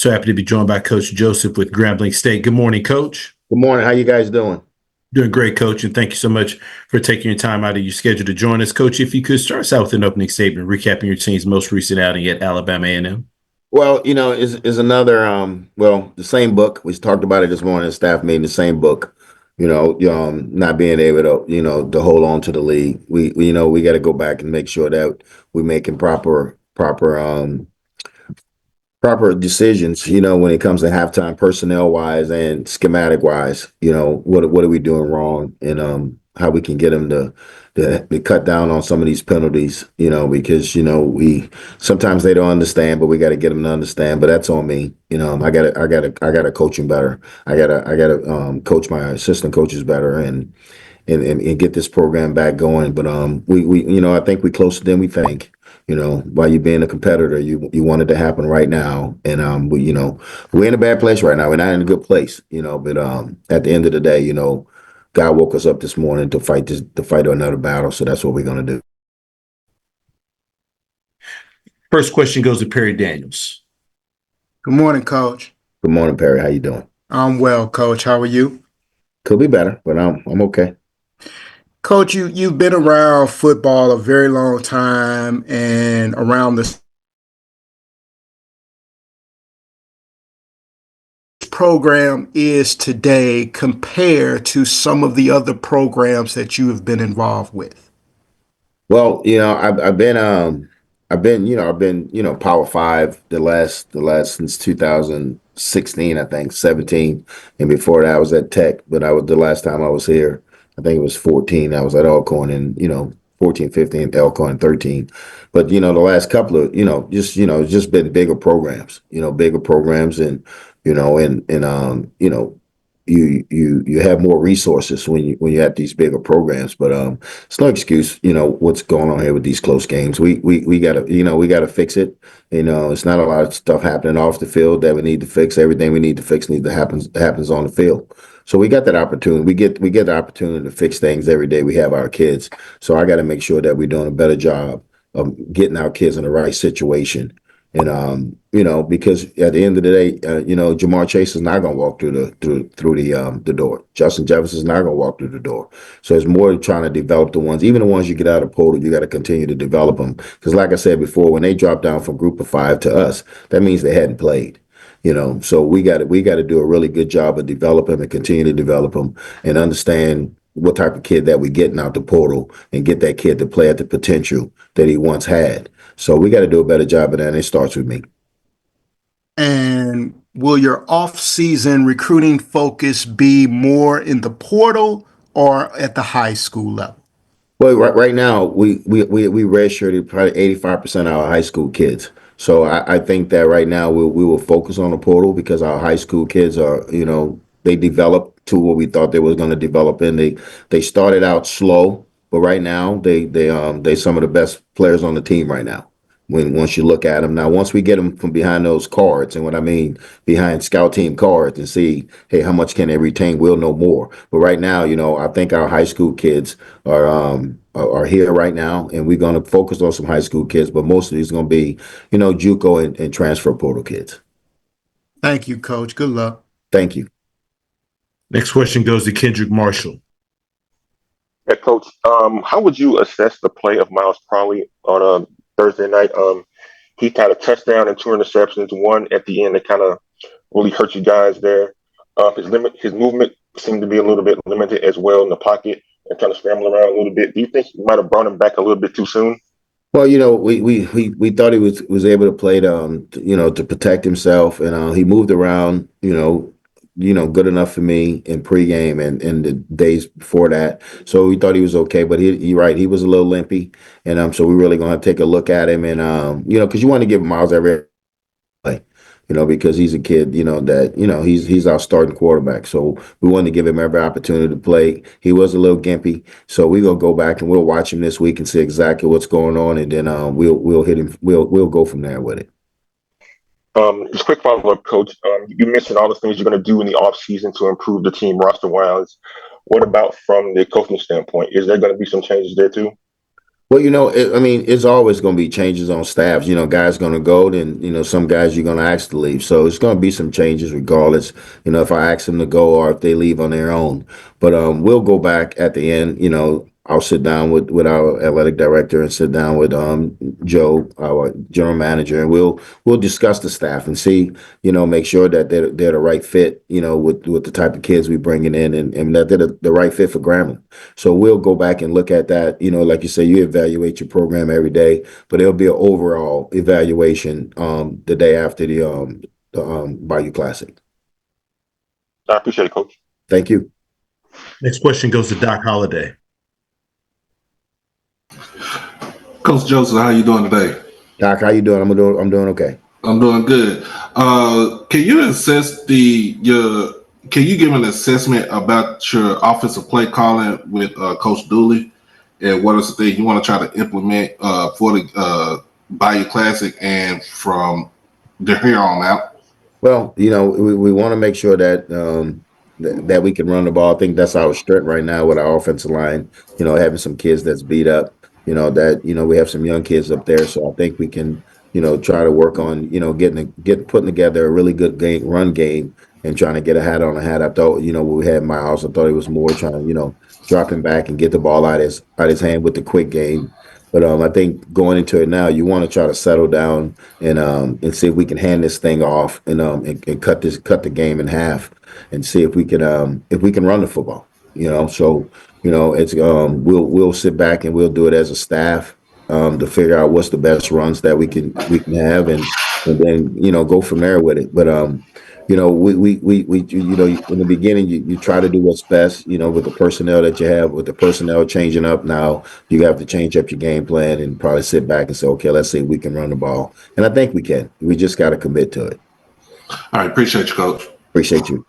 So happy to be joined by Coach Joesph with Grambling State. Good morning, Coach. Good morning. How you guys doing? Doing great, Coach, and thank you so much for taking your time out of your schedule to join us. Coach, if you could start us out with an opening statement, recapping your team's most recent outing at Alabama A&M. Well, is another the same book. We talked about it this morning. The staff meeting, the same book. Not being able to to hold on to the league. We got to go back and make sure that we're making proper decisions, when it comes to halftime personnel wise and schematic wise, what are we doing wrong, and how we can get them to cut down on some of these penalties, because we sometimes they don't understand, but we got to get them to understand. But that's on me. I gotta coach them better. I gotta coach my assistant coaches better, and get this program back going. But I think we closer than we think. While you being a competitor, you want it to happen right now. And we're in a bad place right now. We're not in a good place, but at the end of the day, God woke us up this morning to fight another battle. So that's what we're gonna do. First question goes to Perry Daniels. Good morning, Coach. Good morning, Perry. How you doing? I'm well, Coach. How are you? Could be better, but I'm okay. Coach, you've been around football a very long time and around this program is today compared to some of the other programs that you have been involved with. Well, I've been Power Five the last since 2016, I think 17, and before that I was at Tech. But the last time I was here, I think it was 14. I was at Alcorn, and 14, 15, Alcorn 13. But the last couple of it's just been bigger programs, and you have more resources when you have these bigger programs. But it's no excuse, what's going on here with these close games. We gotta fix it. It's not a lot of stuff happening off the field that we need to fix. Everything we need to fix happens on the field. So we got that opportunity. We get the opportunity to fix things every day we have our kids. So I got to make sure that we're doing a better job of getting our kids in the right situation. And because at the end of the day, Jamar Chase is not going to walk through the door. Justin Jefferson is not going to walk through the door. So it's more trying to develop even the ones you get out of portal. You got to continue to develop them, because, like I said before, when they drop down from Group of 5 to us, that means they hadn't played. So we got to do a really good job of developing them and continue to develop them and understand what type of kid that we're getting out the portal, and get that kid to play at the potential that he once had. So we got to do a better job of that, and it starts with me. And will your off-season recruiting focus be more in the portal or at the high school level? Well, right now we redshirted probably 85% of our high school kids. So I think that right now we will focus on the portal, because our high school kids are, they develop to what we thought they was going to develop in. They started out slow, but right now they some of the best players on the team right now. Once you look at them now, once we get them from behind those cards, and what I mean behind scout team cards, and see, hey, how much can they retain, we'll know more. But right now, I think our high school kids are here right now, and we're going to focus on some high school kids, but most of these are going to be, JUCO and transfer portal kids. Thank you, Coach. Good luck. Thank you. Next question goes to Kendrick Marshall. Yeah, Coach, how would you assess the play of Miles Crowley on Thursday night? He kind of touchdown and two interceptions, one at the end that kind of really hurt you guys there. His movement seemed to be a little bit limited as well in the pocket, and kind of scrambling around a little bit. Do you think you might have brought him back a little bit too soon? Well, we thought he was able to play to protect himself, and he moved around, good enough for me in pregame and the days before that. So we thought he was okay, but you're right, he was a little limpy, and so we're really gonna take a look at him, and because you want to give Miles every play, because he's a kid, that he's our starting quarterback. So we wanted to give him every opportunity to play. He was a little gimpy, so we're gonna go back and we'll watch him this week and see exactly what's going on, and then we'll hit him. We'll go from there with it. Just quick follow-up, Coach. You mentioned all the things you're going to do in the offseason to improve the team roster-wise. What about from the coaching standpoint? Is there going to be some changes there too? Well, I mean, it's always going to be changes on staffs. Guys going to go, then some guys you're going to ask to leave. So it's going to be some changes regardless. If I ask them to go or if they leave on their own. But we'll go back at the end. I'll sit down with our athletic director and sit down with Joe, our general manager, and we'll discuss the staff and see, make sure that they're the right fit, with the type of kids we bringing in and that they're the right fit for Grambling. So we'll go back and look at that. Like you say, you evaluate your program every day, but it'll be an overall evaluation the day after the Bayou Classic. I appreciate it, Coach. Thank you. Next question goes to Doc Holliday. Coach Joseph, how you doing today? Doc, how you doing? I'm doing okay. I'm doing good. Can you can you give an assessment about your offensive play calling with Coach Dooley, and what are the things you want to try to implement for the Bayou Classic and from here on out? Well, we want to make sure that that we can run the ball. I think that's our strength right now with our offensive line. Having some kids that's beat up. We have some young kids up there, so I think we can try to work on putting together a really good run game and trying to get a hat on a hat. I thought when we had Miles, I thought it was more trying to dropping back and get the ball out his hand with the quick game. But I think going into it now, you want to try to settle down and see if we can hand this thing off and cut the game in half and see if we can run the football. So it's we'll sit back and we'll do it as a staff to figure out what's the best runs that we can have and then go from there with it. But we in the beginning you try to do what's best with the personnel that you have. With the personnel changing up now, you have to change up your game plan and probably sit back and say, okay, let's see if we can run the ball. And I think we can. We just got to commit to it. All right, appreciate you, Coach. Appreciate you.